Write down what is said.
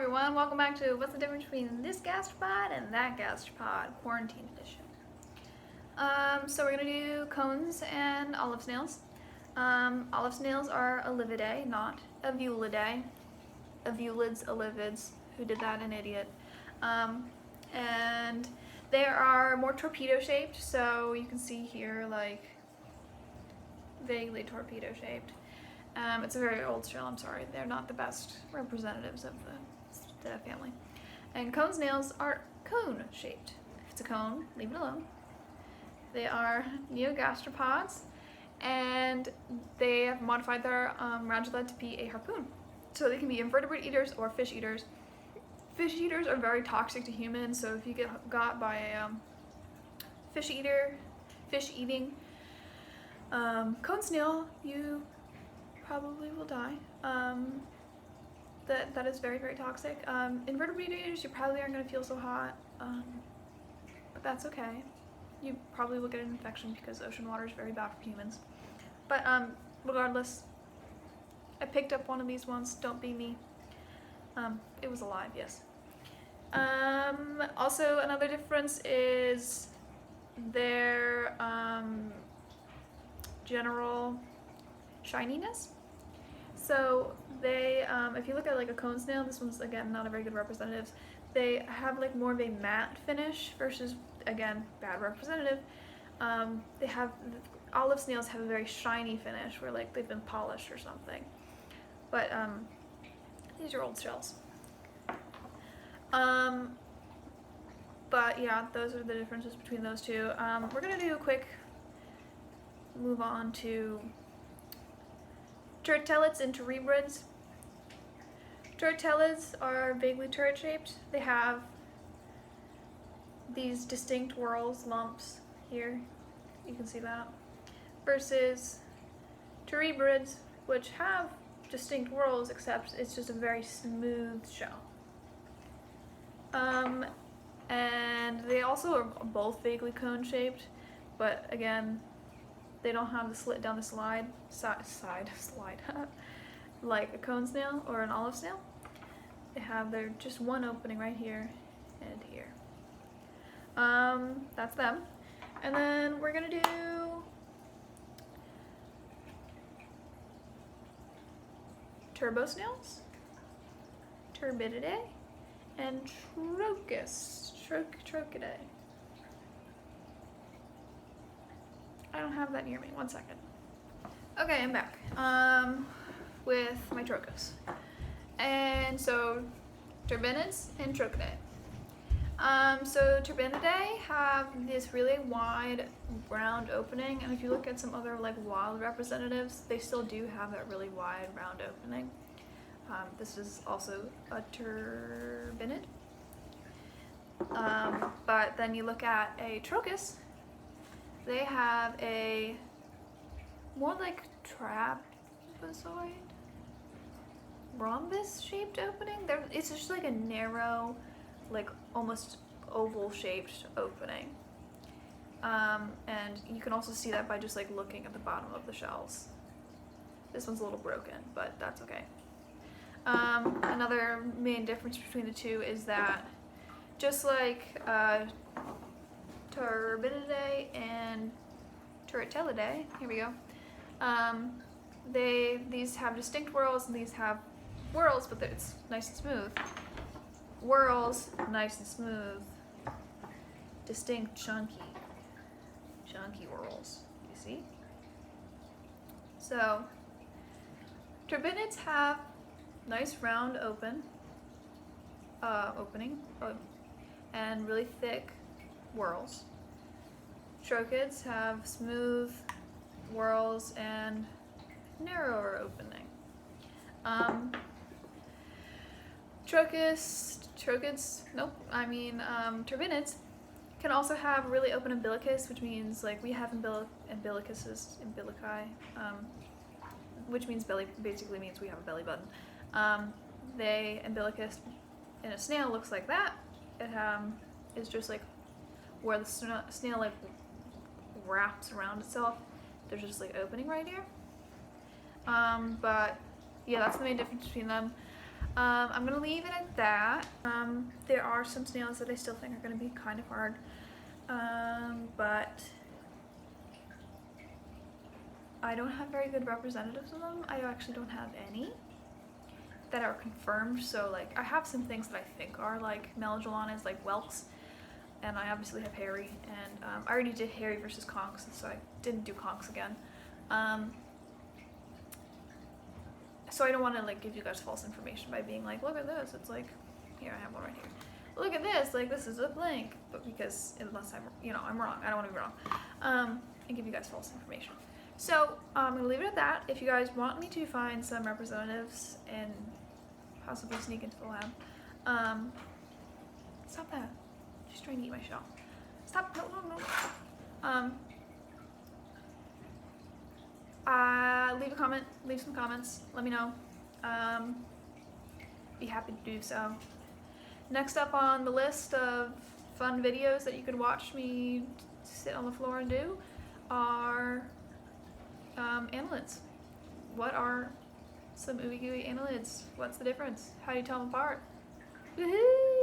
everyone, welcome back to What's the Difference Between This Gastropod and That Gastropod, Quarantine Edition. So we're going to do cones and olive snails. Olive snails are Olividae, not Avulidae. Avulids, Olivids. Who did that? An idiot. And they are more torpedo shaped, so you can see here like vaguely torpedo shaped. It's a very old shell, I'm sorry. They're not the best representatives of the family. And cone snails are cone shaped. If it's a cone, leave it alone. They are neogastropods, and they have modified their radula to be a harpoon. So they can be invertebrate eaters or fish eaters. Fish eaters are very toxic to humans, so if you get got by a fish eating cone snail, you probably will die. That is very, very toxic. Invertebrate eaters, you probably aren't going to feel so hot, but that's okay. You probably will get an infection because ocean water is very bad for humans. But regardless, I picked up one of these once. Don't be me. It was alive, yes. Also, another difference is their general shininess. So they, if you look at like a cone snail, this one's again not a very good representative. They have like more of a matte finish versus, again, bad representative. They have, olive snails have a very shiny finish where like they've been polished or something. But these are old shells. But yeah, those are the differences between those two. We're gonna do a quick move on to turrets and terebrids. Turrets are vaguely turret-shaped. They have these distinct whorls, lumps here. You can see that. Versus terebrids, which have distinct whorls, except it's just a very smooth shell. And they also are both vaguely cone-shaped, but again, they don't have the slit down the slide like a cone snail or an olive snail. They have their just one opening right here and here. That's them. And then we're gonna do turbo snails, turbididae, and trochidae. I don't have that near me. 1 second. Okay, I'm back with my trochus. And so turbinids and trochidae. So turbinidae have this really wide round opening, and if you look at some other like wild representatives, they still do have that really wide round opening. This is also a turbinid. But then you look at a trochus, they have a more like trapezoid, rhombus shaped opening. It's just like a narrow, like almost oval shaped opening. And you can also see that by just like looking at the bottom of the shells. This one's a little broken, but that's okay. Another main difference between the two is that just like Turbididae and Turritidae, here we go. These have distinct whorls and these have whorls, but it's nice and smooth. Whorls, nice and smooth. Distinct, chunky whorls. You see? So, turbinids have nice round opening, and really thick whorls. Trochids have smooth whorls and narrower opening. Turbinids can also have really open umbilicus, which means like we have umbilici, which means belly, basically means we have a belly button. Umbilicus in a snail looks like that. It is just like where the snail like wraps around itself. There's just like opening right here. But yeah, that's the main difference between them. I'm gonna leave it at that. There are some snails that I still think are gonna be kind of hard, but I don't have very good representatives of them. I actually don't have any that are confirmed. So like I have some things that I think are like Melagilonis, like whelks, and I obviously have hairy, and I already did hairy versus conchs, so I didn't do conchs again. So I don't want to like give you guys false information by being like, look at this, it's like, here I have one right here, look at this, like this is a blank, but because unless I'm, you know, I'm wrong, I don't want to be wrong, and give you guys false information. So I'm gonna leave it at that. If you guys want me to find some representatives and possibly sneak into the lab, stop that, just trying to eat my shell, stop, no. Leave a comment, leave some comments, let me know. Be happy to do so. Next up on the list of fun videos that you could watch me sit on the floor and do are annelids. What are some ooey gooey annelids? What's the difference? How do you tell them apart? Woohoo!